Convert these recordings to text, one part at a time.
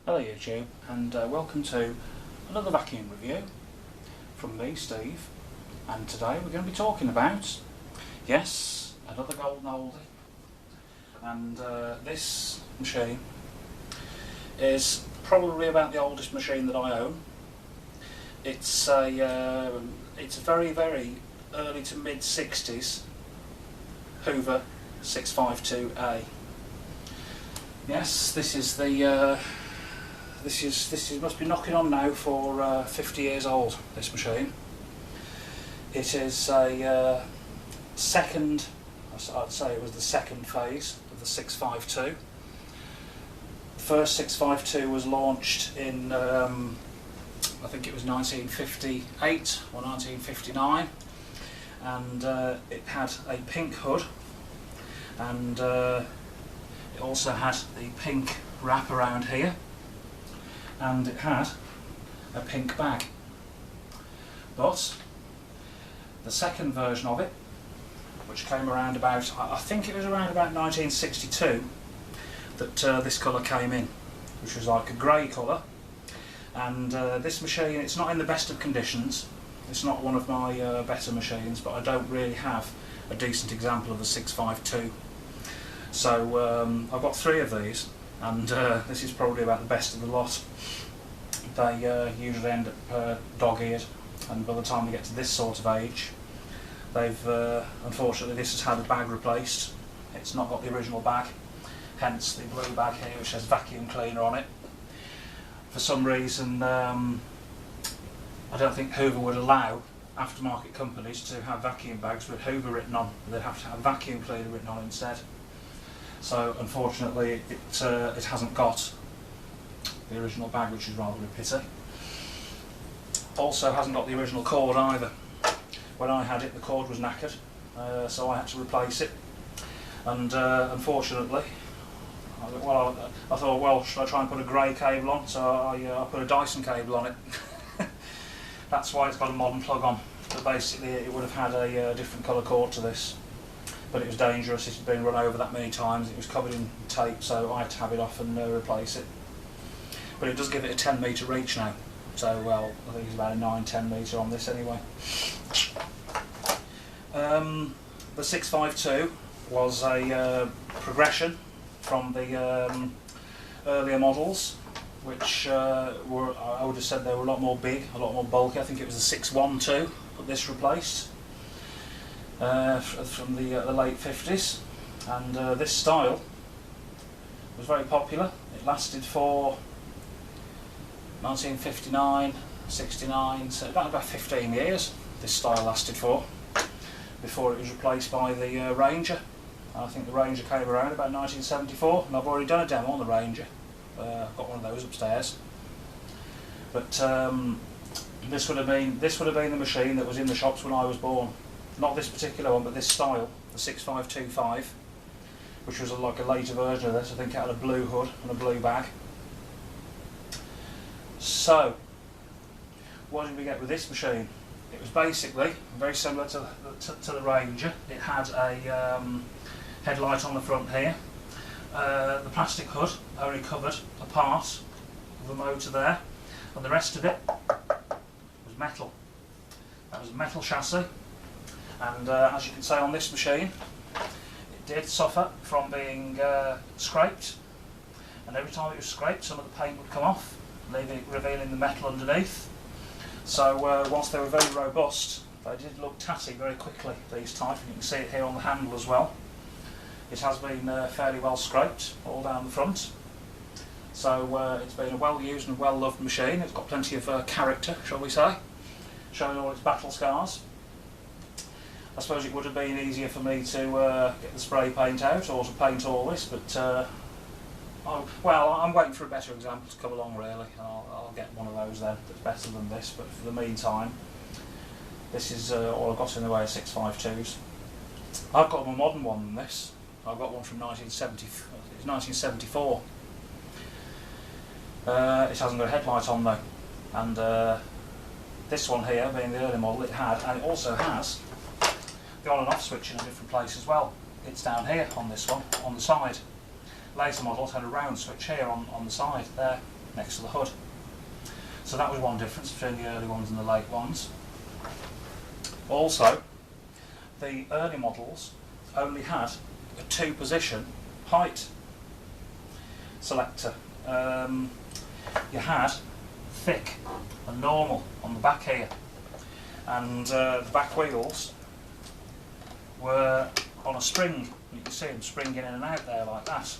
Hello YouTube, and welcome to another vacuum review from me, Steve. And today we're going to be talking about, yes, another golden oldie. And this machine is probably about the oldest machine that I own. It's a very, very early to mid 60s Hoover 652A. Yes, this is the This must be knocking on now for 50 years old, this machine. It is a second, I'd say it was the second phase of the 652. The first 652 was launched in, I think it was 1958 or 1959, and it had a pink hood, and it also had the pink wrap around here, and it had a pink bag. But the second version of it, which came around about, I think it was around about 1962 that this colour came in, which was like a grey colour. And this machine, it's not in the best of conditions. It's not one of my better machines, but I don't really have a decent example of the 652. So I've got 3 of these, and this is probably about the best of the lot. They usually end up dog-eared, and by the time they get to this sort of age, they've unfortunately, this has had a bag replaced. It's not got the original bag, hence the blue bag here which says vacuum cleaner on it. For some reason, I don't think Hoover would allow aftermarket companies to have vacuum bags with Hoover written on. They'd have to have vacuum cleaner written on instead. So unfortunately it hasn't got the original bag, which is rather a pity. Also hasn't got the original cord either. When I had it, the cord was knackered, so I had to replace it. And unfortunately, I thought, well, should I try and put a grey cable on? So I put a Dyson cable on it. That's why it's got a modern plug on. But basically it would have had a different colour cord to this. But it was dangerous. It had been run over that many times. It was covered in tape, so I had to have it off and replace it. But it does give it a 10 metre reach now. So, well, I think it's about a 9-10 metre on this anyway. The 652 was a progression from the earlier models, which were, I would have said they were a lot more big, a lot more bulky. I think it was the 612 that this replaced. From the late 50s, and this style was very popular. It lasted for 1959, 69, so about 15 years this style lasted for, before it was replaced by the Ranger. I think the Ranger came around about 1974, and I've already done a demo on the Ranger. I've got one of those upstairs. But this would have been the machine that was in the shops when I was born. Not this particular one, but this style, the 6525, which was like a later version of this. I think it had a blue hood and a blue bag. So, what did we get with this machine? It was basically very similar to the Ranger. It had a headlight on the front here. The plastic hood only covered a part of the motor there, and the rest of it was metal. That was a metal chassis. And as you can see on this machine, it did suffer from being scraped, and every time it was scraped, some of the paint would come off, revealing the metal underneath. So whilst they were very robust, they did look tatty very quickly, these type, and you can see it here on the handle as well. It has been fairly well scraped all down the front. So it's been a well used and well loved machine. It's got plenty of character, shall we say, showing all its battle scars. I suppose it would have been easier for me to get the spray paint out, or to paint all this, but well, I'm waiting for a better example to come along really, and I'll get one of those then that's better than this. But for the meantime, this is all I've got in the way of 652s. I've got a more modern one than this. I've got one from 1974. It hasn't got a headlight on though, and this one here, being the early model, it had, and it also has the on and off switch in a different place as well. It's down here on this one, on the side. Later models had a round switch here on the side there. next to the hood. So that was one difference between the early ones and the late ones. Also, the early models only had a 2-position height selector. You had thick and normal on the back here, and the back wheels were on a spring. You can see them springing in and out there like that.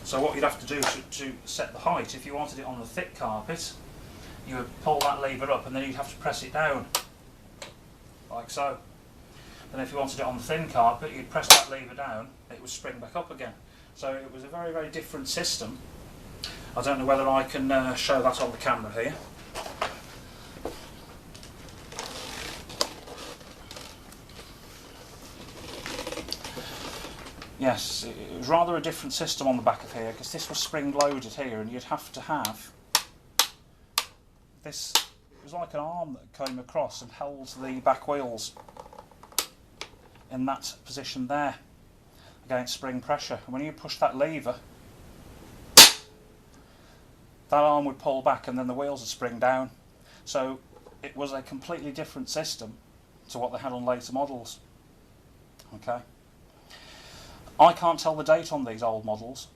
So what you'd have to do to set the height, if you wanted it on the thick carpet, you would pull that lever up and then you'd have to press it down, like so. And if you wanted it on the thin carpet, you'd press that lever down, it would spring back up again. So it was a very, very different system. I don't know whether I can show that on the camera here. Yes, it was rather a different system on the back of here, because this was spring loaded here, and you'd have to have this. It was like an arm that came across and held the back wheels in that position there against spring pressure, and when you push that lever, that arm would pull back and then the wheels would spring down. So it was a completely different system to what they had on later models. Okay. I can't tell the date on these old models.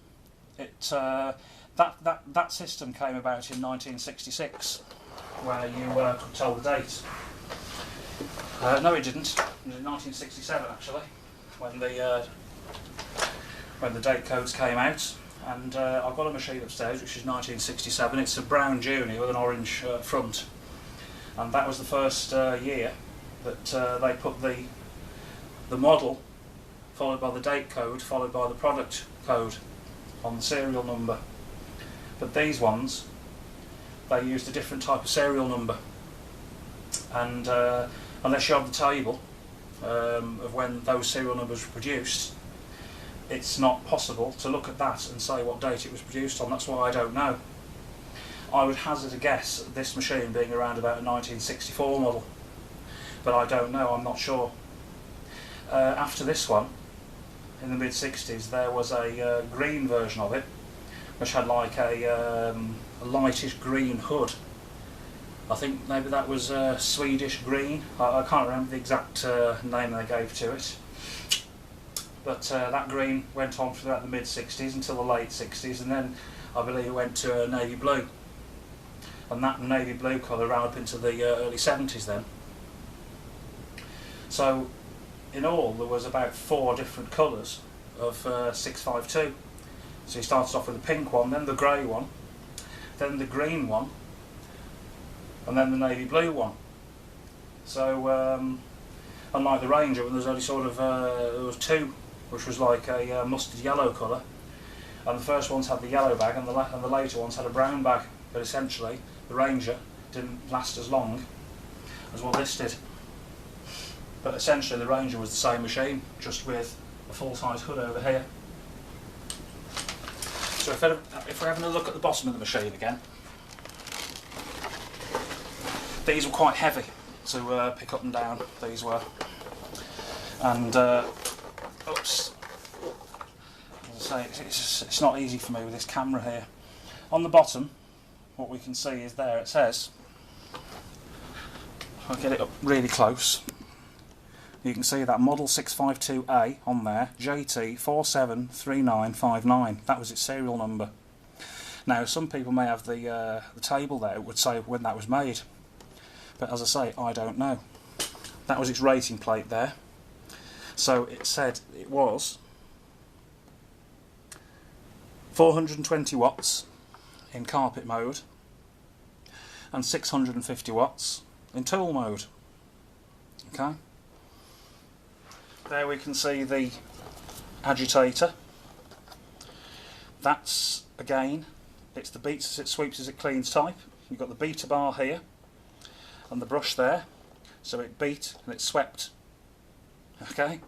That system came about in 1966, where you could tell the date. No, it didn't. It was in 1967 actually, when the date codes came out. And I've got a machine upstairs which is 1967. It's a brown Junior with an orange front, and that was the first year that they put the model followed by the date code, followed by the product code on the serial number. But these ones, they used a different type of serial number, and unless you have the table of when those serial numbers were produced, it's not possible to look at that and say what date it was produced on. That's why I don't know. I would hazard a guess at this machine being around about a 1964 model, but I don't know, I'm not sure. After this one, in the mid-60s, there was a green version of it, which had like a lightish green hood. I think maybe that was Swedish green. I can't remember the exact name they gave to it. But that green went on throughout the mid-60s until the late 60s, and then I believe it went to navy blue. And that navy blue colour ran up into the early 70s then. So in all there was about 4 different colours of 652. So you started off with the pink one, then the grey one, then the green one, and then the navy blue one. So unlike the Ranger, when there was only sort of there was 2, which was like a mustard yellow colour, and the first ones had the yellow bag, and the later ones had a brown bag. But essentially the Ranger didn't last as long as what this did. But essentially the Ranger was the same machine, just with a full-size hood over here. So if we're having a look at the bottom of the machine again, these were quite heavy to pick up and down, these were. And, oops, as I say, it's not easy for me with this camera here. On the bottom, what we can see is there, it says, I'll get it up really close. You can see that model 652A on there, JT473959. That was its serial number. Now, some people may have the table there. It would say when that was made, but as I say, I don't know. That was its rating plate there. So it said it was 420 watts in carpet mode and 650 watts in tool mode. Okay. There we can see the agitator. That's, again, it's the beats as it sweeps as it cleans type. You've got the beater bar here and the brush there, so it beat and it swept. Okay?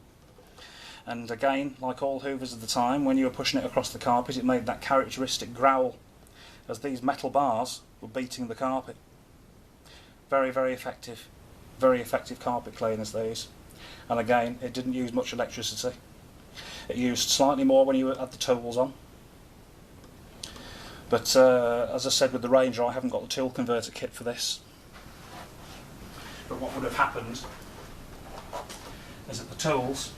And again, like all Hoovers of the time, when you were pushing it across the carpet, it made that characteristic growl as these metal bars were beating the carpet. Very, very effective carpet cleaners, these. And again, it didn't use much electricity. It used slightly more when you had the tools on. But as I said with the Ranger, I haven't got the tool converter kit for this. But what would have happened is that the tools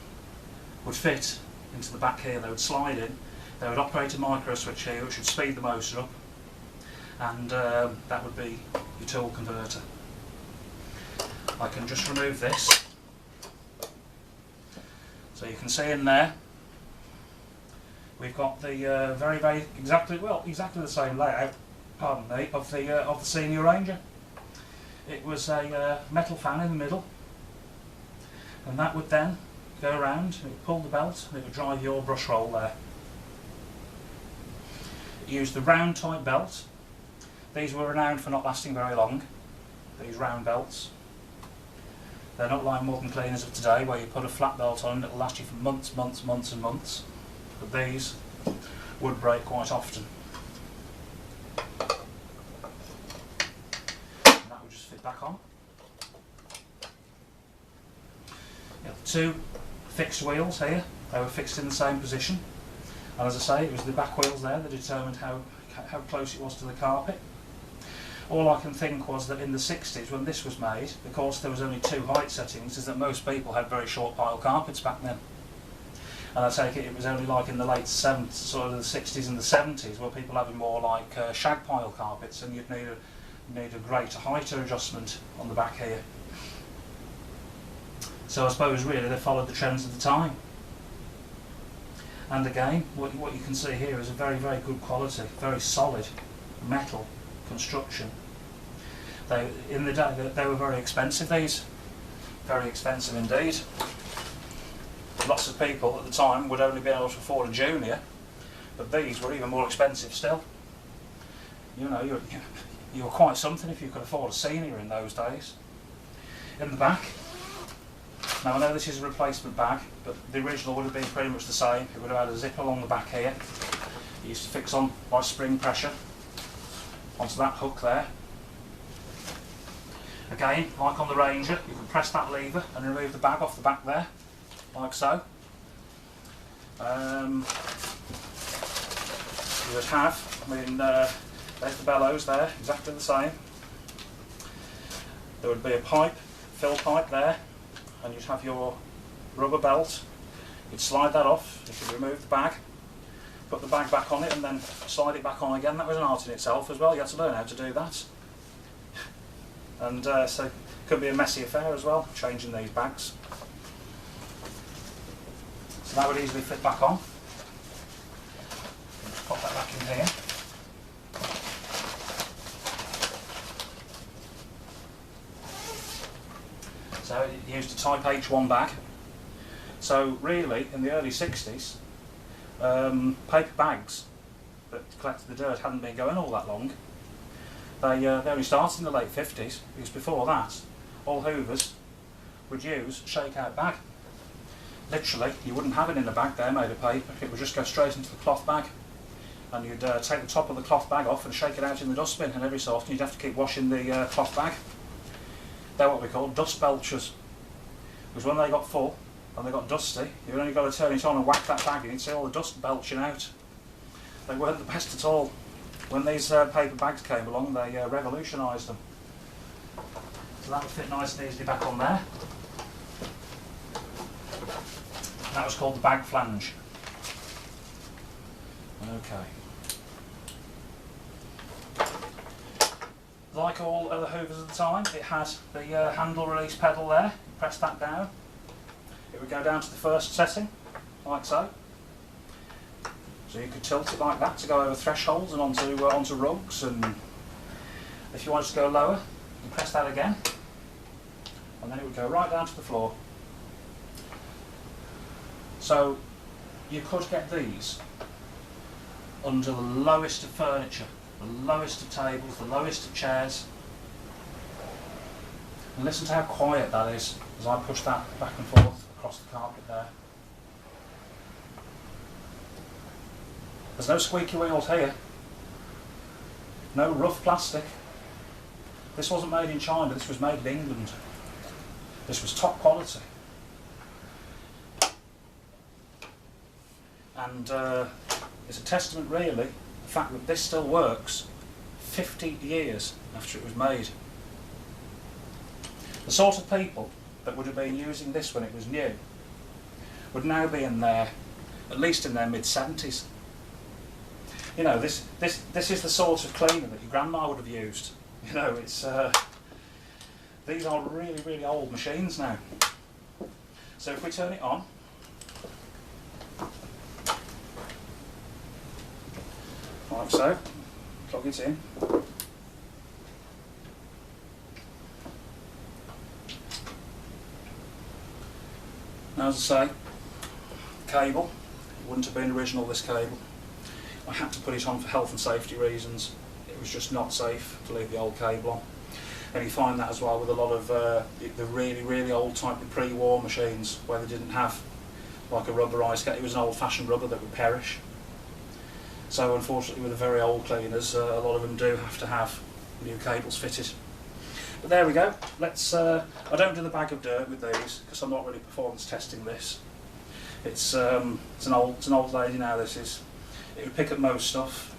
would fit into the back here, they would slide in, they would operate a micro switch here which would speed the motor up, and that would be your tool converter. I can just remove this, so you can see in there we've got the very exactly the same layout, pardon me, of the Senior Ranger. It was a metal fan in the middle, and that would then go around, it would pull the belt and it would drive your brush roll there. It used the round type belt. These were renowned for not lasting very long, these round belts. They're not like modern cleaners of today where you put a flat belt on and it'll last you for months and months. But these would break quite often. And that would just fit back on. You have the two fixed wheels here, they were fixed in the same position. And as I say, it was the back wheels there that determined how close it was to the carpet. All I can think was that in the 60s, when this was made, because there was only two height settings, is that most people had very short pile carpets back then. And I take it was only like in the late 70s, sort of the 60s and the 70s, where people having more like shag pile carpets, and you'd need a greater height adjustment on the back here. So I suppose really they followed the trends of the time. And again, what you can see here is a very good quality, very solid metal construction. In the day they were very expensive, these. Very expensive indeed. Lots of people at the time would only be able to afford a Junior, but these were even more expensive still. You know, you were quite something if you could afford a Senior in those days. In the back, now I know this is a replacement bag, but the original would have been pretty much the same. It would have had a zip along the back here. It used to fix on by spring pressure onto that hook there. Again, like on the Ranger, you can press that lever and remove the bag off the back there, like so. You would have, there's the bellows there, exactly the same. There would be a pipe, fill pipe there, and you'd have your rubber belt. You'd slide that off, you could remove the bag, put the bag back on it and then slide it back on again. That was an art in itself as well, you had to learn how to do that. And so it could be a messy affair as well, changing these bags. So that would easily fit back on. Just pop that back in here. So it used a Type H1 bag. So really, in the early 60s, paper bags that collected the dirt hadn't been going all that long. They only started in the late 50s, because before that, all Hoovers would use a shake-out bag. Literally, you wouldn't have it in a bag there made of paper, it would just go straight into the cloth bag. And you'd take the top of the cloth bag off and shake it out in the dustbin, and every so often you'd have to keep washing the cloth bag. They're what we call dust belchers, because when they got full and they got dusty, you've only got to turn it on and whack that bag and you'd see all the dust belching out. They weren't the best at all. When these paper bags came along, they revolutionised them. So that would fit nice and easily back on there. And that was called the bag flange. Okay. Like all other Hoovers at the time, it had the handle release pedal there. You press that down, it would go down to the first setting, like so. So you could tilt it like that to go over thresholds and onto rugs, and if you wanted to go lower, you press that again, and then it would go right down to the floor. So you could get these under the lowest of furniture, the lowest of tables, the lowest of chairs. And listen to how quiet that is as I push that back and forth across the carpet there. There's no squeaky wheels here, no rough plastic. This wasn't made in China, this was made in England. This was top quality. And it's a testament really, the fact that this still works 50 years after it was made. The sort of people that would have been using this when it was new would now be at least in their mid-70s. You know, this is the sort of cleaner that your grandma would have used. You know, it's these are really, really old machines now. So if we turn it on, like so, plug it in. Now, as I say, cable, it wouldn't have been original, this cable. I had to put it on for health and safety reasons. It was just not safe to leave the old cable on. And you find that as well with a lot of the really, really old type of pre-war machines where they didn't have like a rubberised cable. It was an old-fashioned rubber that would perish. So unfortunately with the very old cleaners, a lot of them do have to have new cables fitted. But there we go. Let's. I don't do the bag of dirt with these because I'm not really performance testing this. It's an old lady now. This is. It would pick up most stuff.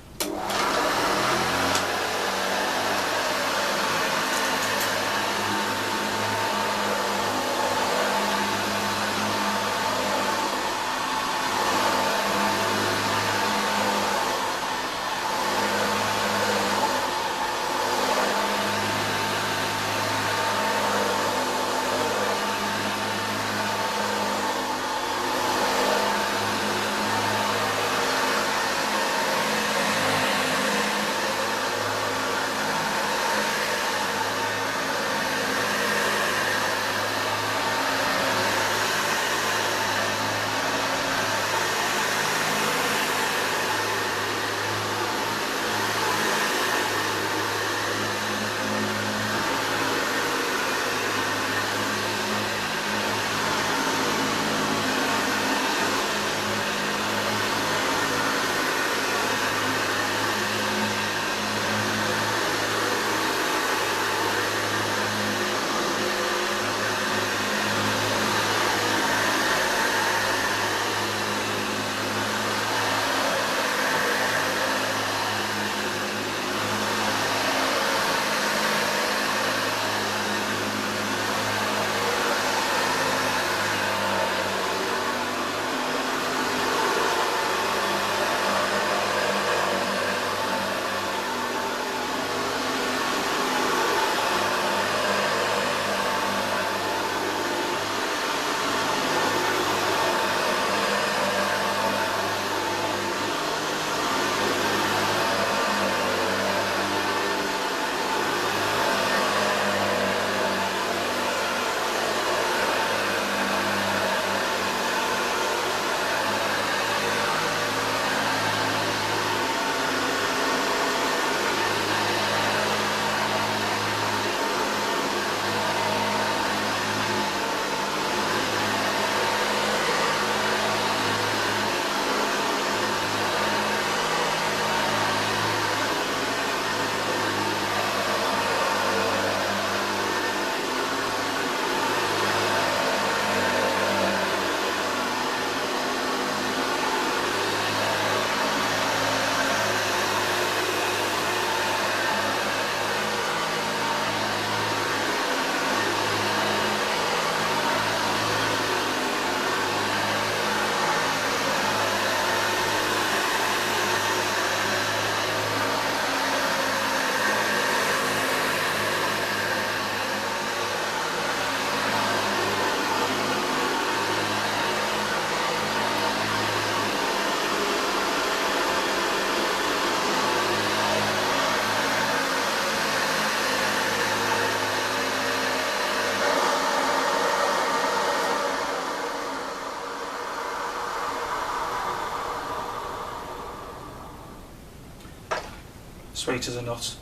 Sweet as a nut.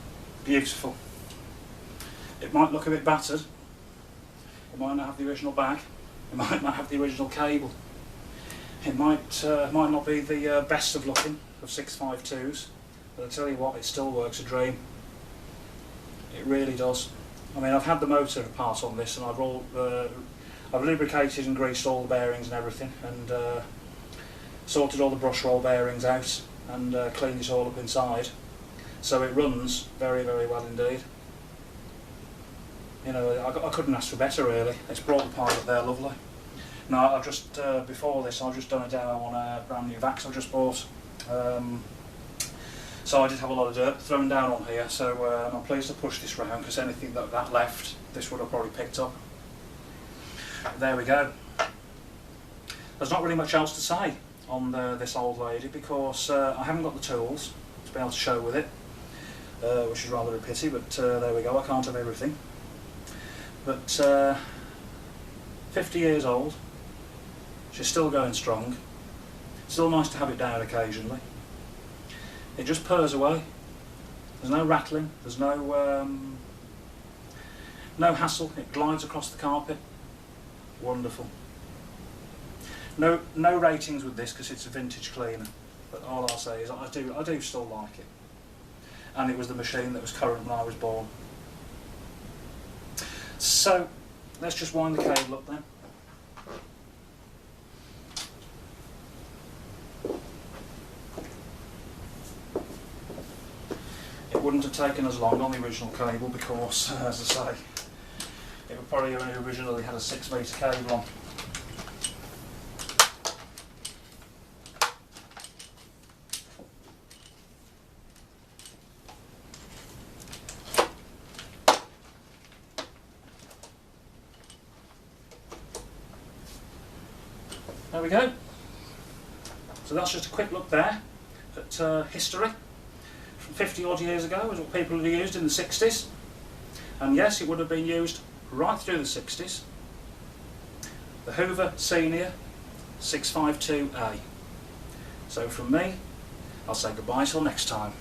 Beautiful. It might look a bit battered. It might not have the original bag. It might not have the original cable. It might not be the best of looking of 652s, but I tell you what, it still works a dream. It really does. I mean, I've had the motor apart on this, and I've lubricated and greased all the bearings and everything, and sorted all the brush roll bearings out. and cleaned it all up inside, so it runs very, very well indeed. You know, I couldn't ask for better really. It's brought the pilot there lovely. Now I've just, before this, I've just done a demo on a brand new vax I've just bought. So I did have a lot of dirt thrown down on here, so I'm pleased to push this round, because anything that left, this would have probably picked up. There we go. There's not really much else to say on this old lady, because I haven't got the tools to be able to show with it, which is rather a pity, but there we go, I can't have everything. But 50 years old, she's still going strong, still nice to have it down occasionally. It just purrs away, there's no rattling, there's no hassle, it glides across the carpet, wonderful. No ratings with this because it's a vintage cleaner, but all I'll say is I do still like it, and it was the machine that was current when I was born. So let's just wind the cable up then. It wouldn't have taken as long on the original cable because, as I say, it would probably only originally had a 6-metre cable on. There we go. So that's just a quick look there at history from 50 odd years ago, is what people had used in the 60s. And yes, it would have been used right through the 60s. The Hoover Senior 652A. So from me, I'll say goodbye till next time.